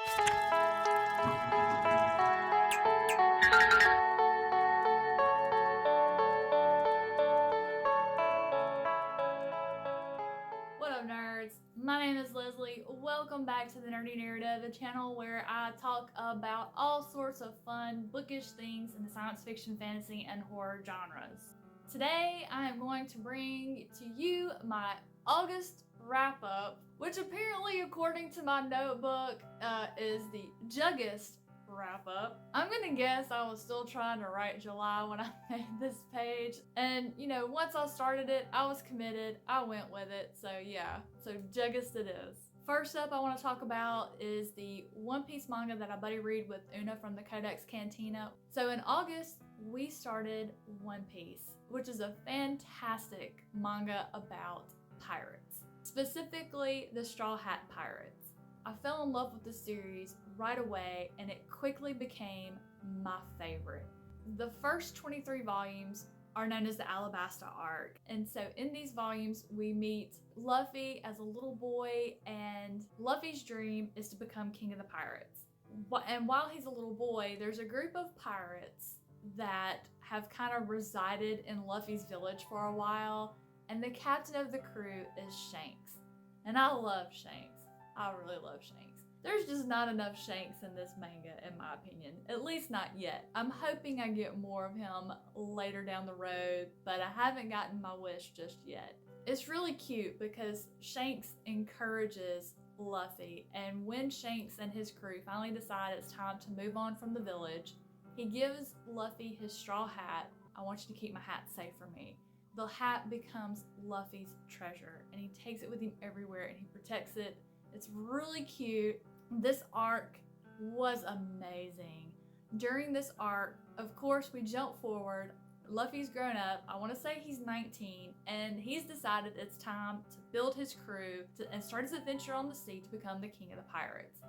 What up, nerds? My name is Leslie. Welcome back to the Nerdy Narrative, a channel where I talk about all sorts of fun, bookish things in the science fiction, fantasy, and horror genres. Today, I am going to bring to you my August wrap-up, which apparently, according to my notebook, is the Juggist wrap-up. I'm gonna guess I was still trying to write July when I made this page, and you know, once I started it, I was committed, I went with it, so yeah, so Juggist it is. First up I want to talk about is the One Piece manga that I buddy read with Una from the Codex Cantina. So in August, we started One Piece, which is a fantastic manga about pirates, specifically the Straw Hat Pirates. I fell in love with the series right away, and it quickly became my favorite. The first 23 volumes are known as the Alabasta arc, and so in these volumes we meet Luffy as a little boy, and Luffy's dream is to become king of the pirates. And while he's a little boy, there's a group of pirates that have kind of resided in Luffy's village for a while, and the captain of the crew is Shanks. And I love Shanks. I really love Shanks. There's just not enough Shanks in this manga, in my opinion. At least not yet. I'm hoping I get more of him later down the road, but I haven't gotten my wish just yet. It's really cute because Shanks encourages Luffy, and when Shanks and his crew finally decide it's time to move on from the village, he gives Luffy his straw hat. I want you to keep my hat safe for me. The hat becomes Luffy's treasure, and he takes it with him everywhere, and he protects it. It's really cute. This arc was amazing. During this arc, of course, we jump forward. Luffy's grown up. I want to say he's 19, and he's decided it's time to build his crew and start his adventure on the sea to become the king of the pirates.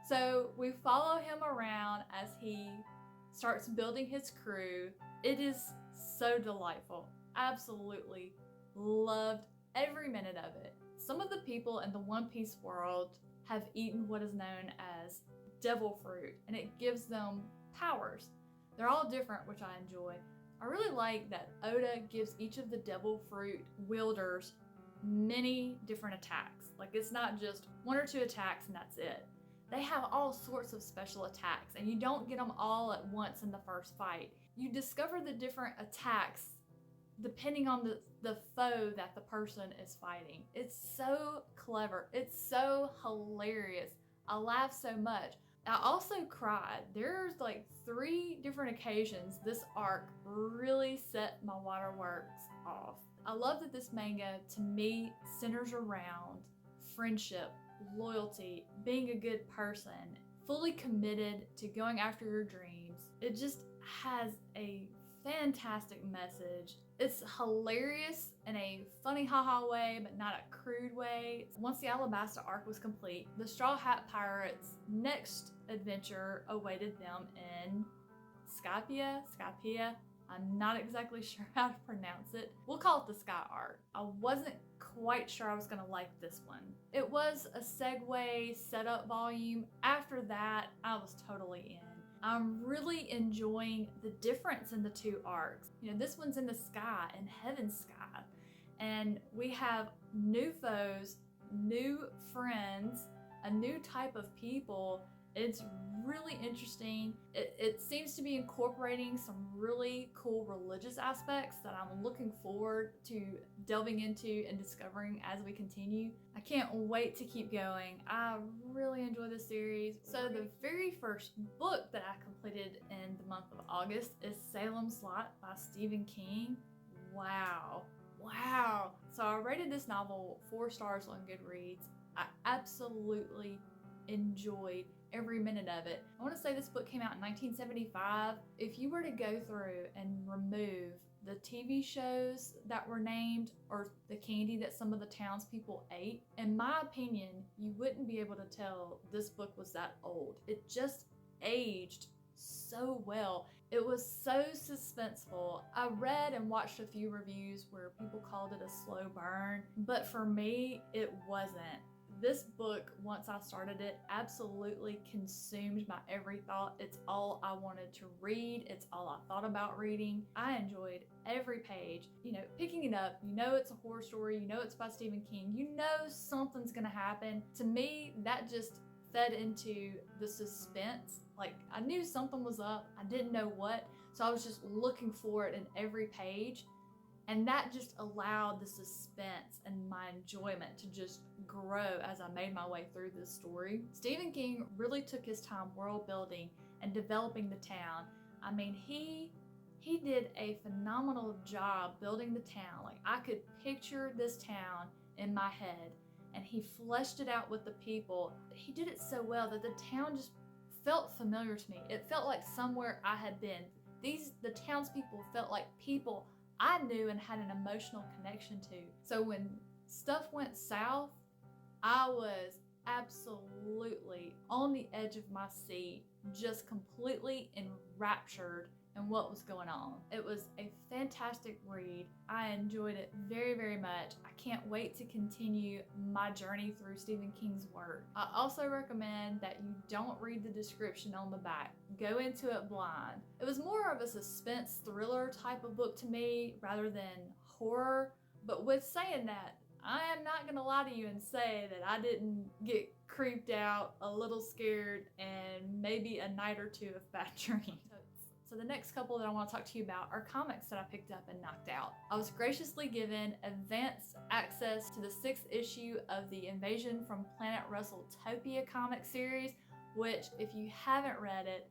So we follow him around as he starts building his crew. It is so delightful. Absolutely loved every minute of it. Some of the people in the One Piece world have eaten what is known as devil fruit, and it gives them powers. They're all different, which I enjoy. I really like that Oda gives each of the devil fruit wielders many different attacks. Like, it's not just one or two attacks and that's it. They have all sorts of special attacks, and you don't get them all at once in the first fight. You discover the different attacks depending on the foe that the person is fighting. It's so clever. It's so hilarious. I laugh so much. I also cried. There's like 3 different occasions this arc really set my waterworks off. I love that this manga, to me, centers around friendship, loyalty, being a good person, fully committed to going after your dreams. It just has a fantastic message. It's hilarious in a funny haha way, but not a crude way. Once the Alabasta arc was complete, the Straw Hat Pirates' next adventure awaited them in Skypia. I'm not exactly sure how to pronounce it. We'll call it the Sky arc. I wasn't quite sure I was gonna like this one. It was a segue setup volume. After that, I was totally in. I'm really enjoying the difference in the 2 arcs. You know, this one's in the sky, in Heaven's Sky, and we have new foes, new friends, a new type of people. It's really interesting. It seems to be incorporating some really cool religious aspects that I'm looking forward to delving into and discovering as we continue. I can't wait to keep going. I really enjoy this series. So the very first book that I completed in the month of August is Salems Lot by Stephen King. Wow. So I rated this novel 4 stars on Goodreads. I absolutely enjoyed every minute of it. I want to say this book came out in 1975. If you were to go through and remove the TV shows that were named or the candy that some of the townspeople ate, in my opinion, you wouldn't be able to tell this book was that old. It just aged so well. It was so suspenseful. I read and watched a few reviews where people called it a slow burn, but for me, it wasn't. This book, once I started it, absolutely consumed my every thought. It's all I wanted to read. It's all I thought about reading. I enjoyed every page. You know, picking it up, you know it's a horror story, you know it's by Stephen King, you know something's gonna happen. To me, that just fed into the suspense. Like, I knew something was up, I didn't know what, so I was just looking for it in every page. And that just allowed the suspense and my enjoyment to just grow as I made my way through this story. Stephen King really took his time world building and developing the town. I mean, he did a phenomenal job building the town. Like, I could picture this town in my head, and he fleshed it out with the people. He did it so well that the town just felt familiar to me. It felt like somewhere I had been. The townspeople felt like people I knew and had an emotional connection to. So when stuff went south, I was absolutely on the edge of my seat, just completely enraptured in what was going on. It was a fantastic read. I enjoyed it very, very much. I can't wait to continue my journey through Stephen King's work. I also recommend that you don't read the description on the back. Go into it blind. It was more of a suspense thriller type of book to me rather than horror. But with saying that, I am not gonna lie to you and say that I didn't get creeped out, a little scared, and maybe a night or two of bad dreams. So the next couple that I want to talk to you about are comics that I picked up and knocked out. I was graciously given advanced access to the 6th issue of the Invasion from Planet Russelltopia comic series, which, if you haven't read it,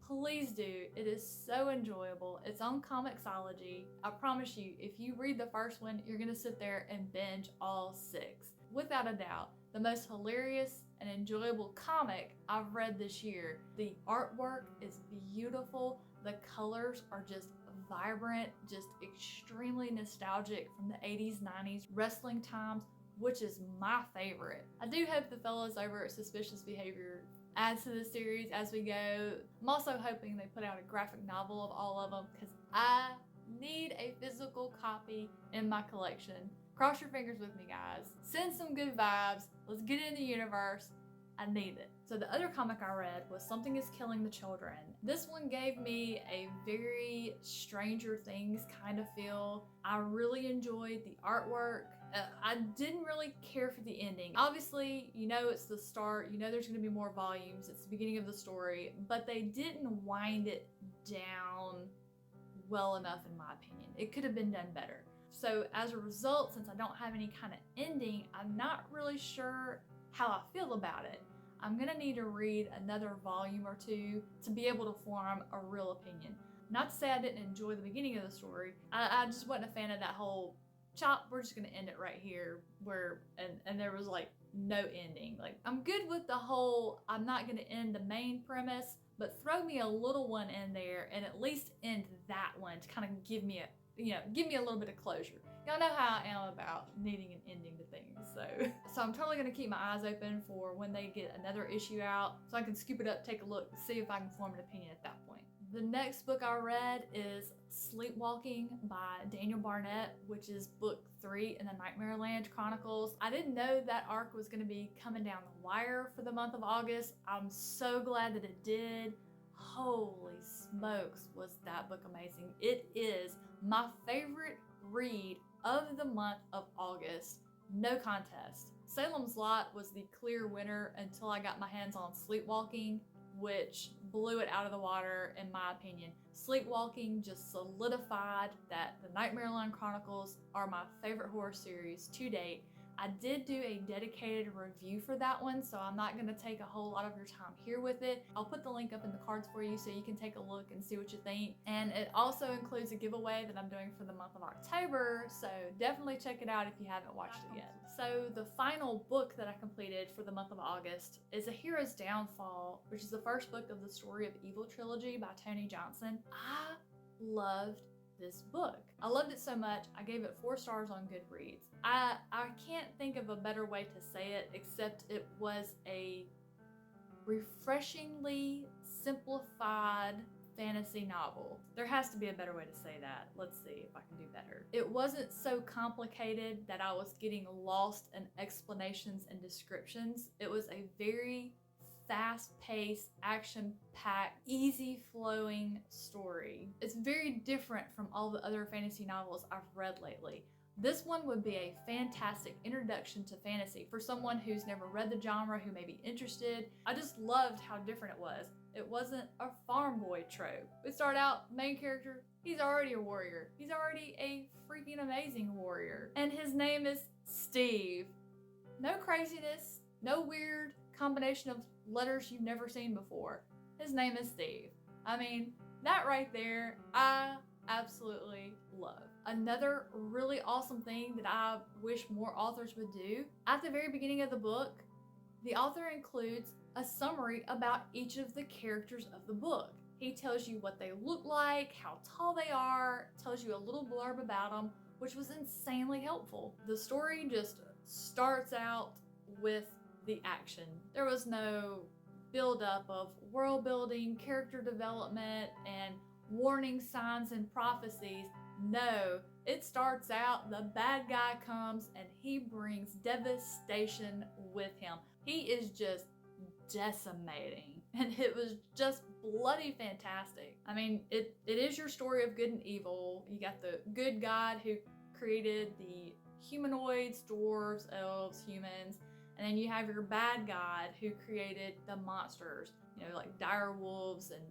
please do. It is so enjoyable. It's on Comixology. I promise you, if you read the first one, you're gonna sit there and binge all 6. Without a doubt, the most hilarious and enjoyable comic I've read this year. The artwork is beautiful. The colors are just vibrant, just extremely nostalgic from the 80s, 90s wrestling times, which is my favorite. I do hope the fellas over at Suspicious Behavior add to the series as we go. I'm also hoping they put out a graphic novel of all of them because I need a physical copy in my collection. Cross your fingers with me, guys. Send some good vibes. Let's get in the universe. I need it. So the other comic I read was Something is Killing the Children. This one gave me a very Stranger Things kind of feel. I really enjoyed the artwork. I didn't really care for the ending. Obviously, you know it's the start, you know there's going to be more volumes, it's the beginning of the story, but they didn't wind it down well enough in my opinion. It could have been done better. So as a result, since I don't have any kind of ending, I'm not really sure how I feel about it. I'm gonna need to read another volume or two to be able to form a real opinion. Not to say I didn't enjoy the beginning of the story, I just wasn't a fan of that whole chop, we're just gonna end it right here, and there was like no ending. Like, I'm good with the whole, I'm not gonna end the main premise, but throw me a little one in there and at least end that one to kind of give me a little bit of closure. Y'all know how I am about needing an ending to things, so I'm totally gonna keep my eyes open for when they get another issue out so I can scoop it up, take a look, see if I can form an opinion at that point. The next book I read is Sleepwalking by Daniel Barnett, which is book 3 in the Nightmareland Chronicles. I didn't know that arc was going to be coming down the wire for the month of August. I'm so glad that it did. Holy smokes, was that book amazing. It is my favorite read of the month of August. No contest. Salems Lot was the clear winner until I got my hands on Sleepwalking, which blew it out of the water in my opinion. Sleepwalking just solidified that the Nightmareland Chronicles are my favorite horror series to date. I did do a dedicated review for that one, so I'm not going to take a whole lot of your time here with it. I'll put the link up in the cards for you so you can take a look and see what you think. And it also includes a giveaway that I'm doing for the month of October, so definitely check it out if you haven't watched it yet. So the final book that I completed for the month of August is A Hero's Downfall, which is the first book of the Story of Evil trilogy by Tony Johnson. I loved this book. I loved it so much, I gave it 4 stars on Goodreads. I can't think of a better way to say it except it was a refreshingly simplified fantasy novel. There has to be a better way to say that. Let's see if I can do better. It wasn't so complicated that I was getting lost in explanations and descriptions. It was a very fast-paced, action-packed, easy-flowing story. It's very different from all the other fantasy novels I've read lately. This one would be a fantastic introduction to fantasy for someone who's never read the genre, who may be interested. I just loved how different it was. It wasn't a farm boy trope. We start out, main character, he's already a warrior. He's already a freaking amazing warrior. And his name is Steve. No craziness, no weird combination of letters you've never seen before. His name is Steve. I mean, that right there, I absolutely love. Another really awesome thing that I wish more authors would do, at the very beginning of the book, the author includes a summary about each of the characters of the book. He tells you what they look like, how tall they are, tells you a little blurb about them, which was insanely helpful. The story just starts out with the action. There was no build-up of world building, character development, and warning signs and prophecies. No, it starts out, the bad guy comes and he brings devastation with him. He is just decimating, and it was just bloody fantastic. I mean, it is your story of good and evil. You got the good god who created the humanoids, dwarves, elves, humans, and then you have your bad god who created the monsters, you know, like dire wolves and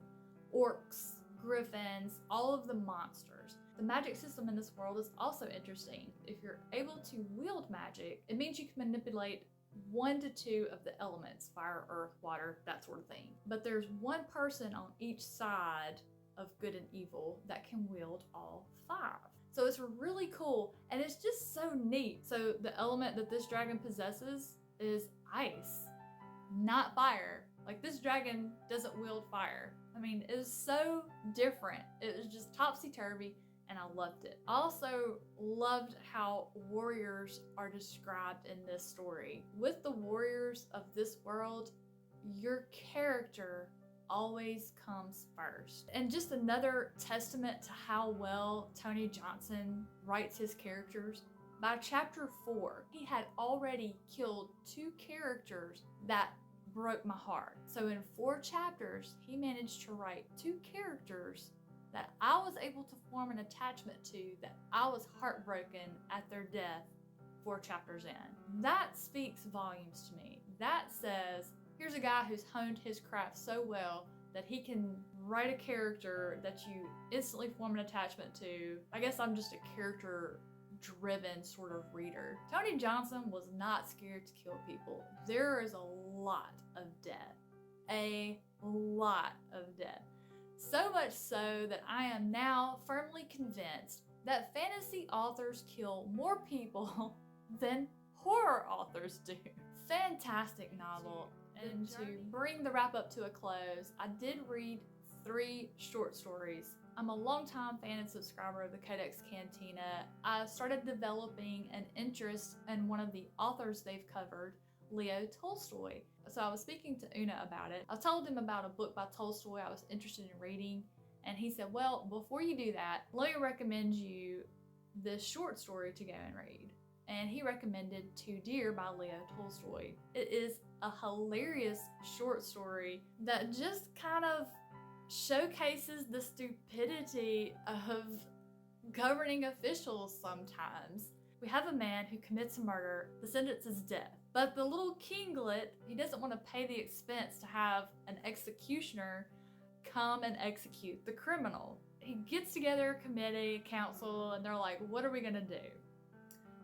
orcs, griffins, all of the monsters. The magic system in this world is also interesting. If you're able to wield magic, it means you can manipulate 1 to 2 of the elements, fire, earth, water, that sort of thing. But there's one person on each side of good and evil that can wield all 5. So it's really cool, and it's just so neat. So the element that this dragon possesses is ice, not fire. Like, this dragon doesn't wield fire. I mean, it was so different. It was just topsy-turvy, and I loved it. I also loved how warriors are described in this story. With the warriors of this world, your character always comes first. And just another testament to how well Tony Johnson writes his characters. By chapter 4, he had already killed 2 characters that broke my heart. So in 4 chapters, he managed to write 2 characters that I was able to form an attachment to, that I was heartbroken at their death 4 chapters in. That speaks volumes to me. That says, here's a guy who's honed his craft so well that he can write a character that you instantly form an attachment to. I guess I'm just a character-driven sort of reader. Tony Johnson was not scared to kill people. There is a lot of death. A lot of death. So much so that I am now firmly convinced that fantasy authors kill more people than horror authors do. Fantastic novel. And to bring the wrap up to a close, I did read 3 short stories. I'm a longtime fan and subscriber of the Codex Cantina. I started developing an interest in one of the authors they've covered, Leo Tolstoy. So I was speaking to Una about it. I told him about a book by Tolstoy I was interested in reading, and he said, well, before you do that, let me recommend you this short story to go and read. And he recommended Two Deer by Leo Tolstoy. It is a hilarious short story that just kind of showcases the stupidity of governing officials sometimes. We have a man who commits a murder. The sentence is death. But the little kinglet, he doesn't want to pay the expense to have an executioner come and execute the criminal. He gets together a committee, a council, and they're like, what are we going to do?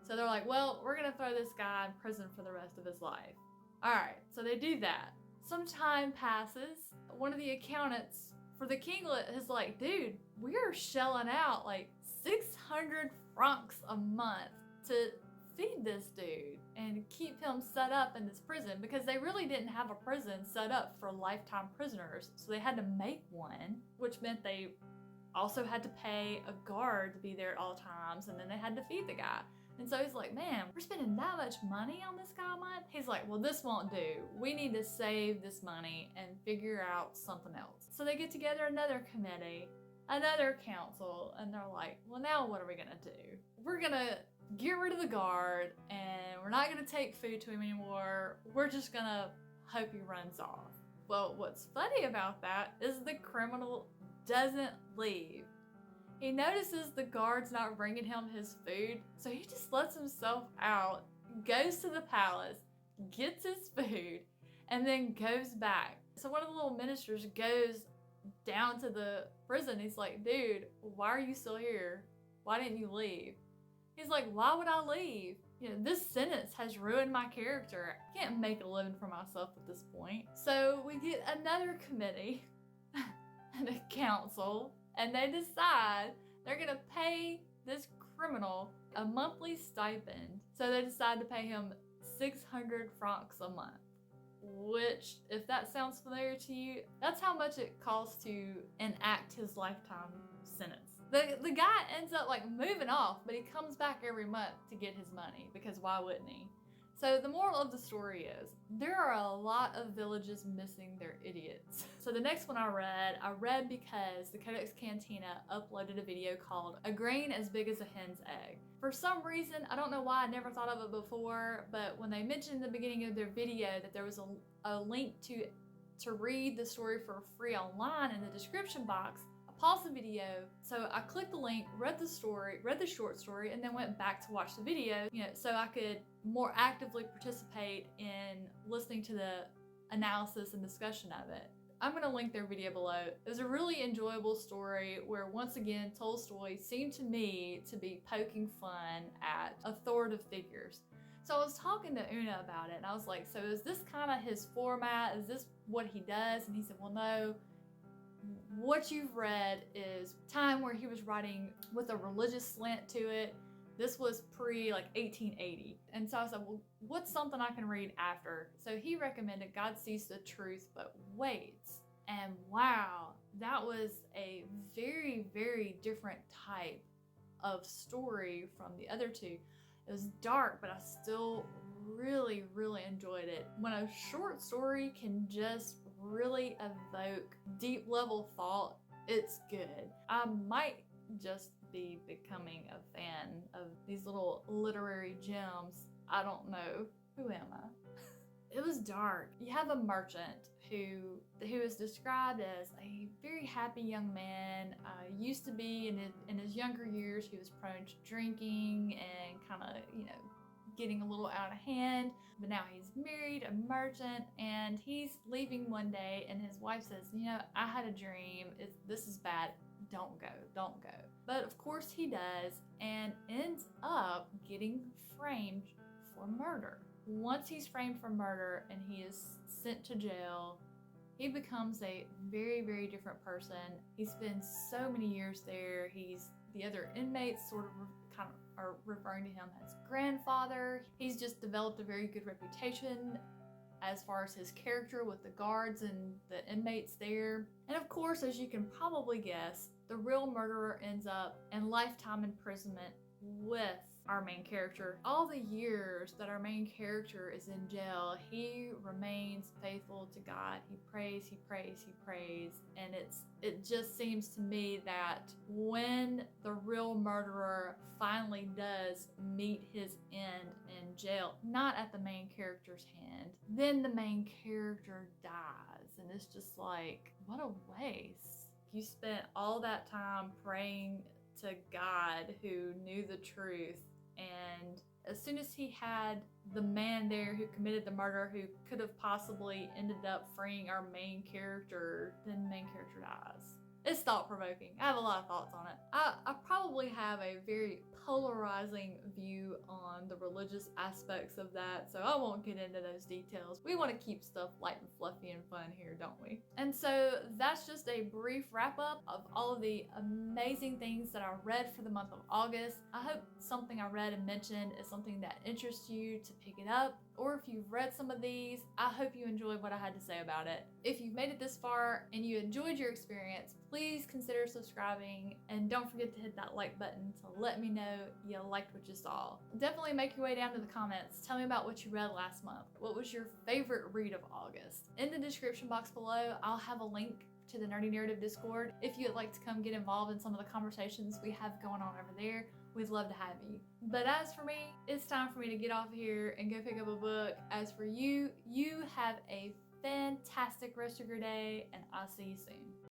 So they're like, well, we're going to throw this guy in prison for the rest of his life. All right, so they do that. Some time passes. One of the accountants for the kinglet is like, dude, we are shelling out like 600 francs a month to feed this dude and keep him set up in this prison, because they really didn't have a prison set up for lifetime prisoners. So they had to make one, which meant they also had to pay a guard to be there at all times, and then they had to feed the guy. And so he's like, man, we're spending that much money on this guy a month? He's like, well, this won't do. We need to save this money and figure out something else. So they get together another committee, another council, and they're like, well, now what are we gonna do? We're gonna get rid of the guard and we're not gonna take food to him anymore. We're just gonna hope he runs off. Well, what's funny about that is the criminal doesn't leave. He notices the guard's not bringing him his food, so he just lets himself out, goes to the palace, gets his food, and then goes back. So one of the little ministers goes down to the prison. He's like, dude, why are you still here? Why didn't you leave? He's like, why would I leave? You know, this sentence has ruined my character. I can't make a living for myself at this point. So we get another committee and a council, and they decide they're gonna pay this criminal a monthly stipend. So they decide to pay him 600 francs a month, which, if that sounds familiar to you, that's how much it costs to enact his lifetime sentence. The guy ends up like moving off, but he comes back every month to get his money, because why wouldn't he? So the moral of the story is, there are a lot of villages missing their idiots. So the next one I read because the Codex Cantina uploaded a video called A Grain as Big as a Hen's Egg. For some reason, I don't know why I never thought of it before, but when they mentioned in the beginning of their video that there was a link to read the story for free online in the description box, paused the video, so I clicked the link, read the short story, and then went back to watch the video, so I could more actively participate in listening to the analysis and discussion of it. I'm going to link their video below. It was a really enjoyable story where, once again, Tolstoy seemed to me to be poking fun at authoritative figures. So I was talking to Una about it, and I was like, so is this kind of his format? Is this what he does? And he said, well, no. What you've read is time where he was writing with a religious slant to it. This was pre 1880. And so I said, well, what's something I can read after? So he recommended God Sees the Truth But Waits. And wow, that was a very, very different type of story from the other two. It was dark, but I still really, really enjoyed it. When a short story can just really evoke deep level thought, it's good. I might just be becoming a fan of these little literary gems. I don't know. Who am I? It was dark. You have a merchant who is described as a very happy young man. Used to be in his younger years, he was prone to drinking and kind of, getting a little out of hand, but now he's married, a merchant, and he's leaving one day, and his wife says, I had a dream, this is bad, don't go. But of course he does, and ends up getting framed for murder. Once he's framed for murder and he is sent to jail, he becomes a very, very different person. He spends so many years there. The other inmates sort of kind of are referring to him as grandfather. He's just developed a very good reputation as far as his character with the guards and the inmates there. And of course, as you can probably guess, the real murderer ends up in lifetime imprisonment with our main character. All the years that our main character is in jail, he remains faithful to God. He prays, and it just seems to me that when the real murderer finally does meet his end in jail, not at the main character's hand, then the main character dies, and it's just like, what a waste. You spent all that time praying to God who knew the truth, and as soon as he had the man there who committed the murder, who could have possibly ended up freeing our main character, then the main character dies. It's thought-provoking. I have a lot of thoughts on it. I probably have a very polarizing view on the religious aspects of that, so I won't get into those details. We want to keep stuff light and fluffy and fun here, don't we? And so that's just a brief wrap-up of all of the amazing things that I read for the month of August. I hope something I read and mentioned is something that interests you to pick it up. or if you've read some of these, I hope you enjoyed what I had to say about it. If you've made it this far and you enjoyed your experience, please consider subscribing and don't forget to hit that like button to let me know you liked what you saw. Definitely make your way down to the comments. Tell me about what you read last month. What was your favorite read of August? In the description box below, I'll have a link to the Nerdy Narrative Discord if you'd like to come get involved in some of the conversations we have going on over there. We'd love to have you. But as for me, it's time for me to get off here and go pick up a book. As for you, you have a fantastic rest of your day, and I'll see you soon.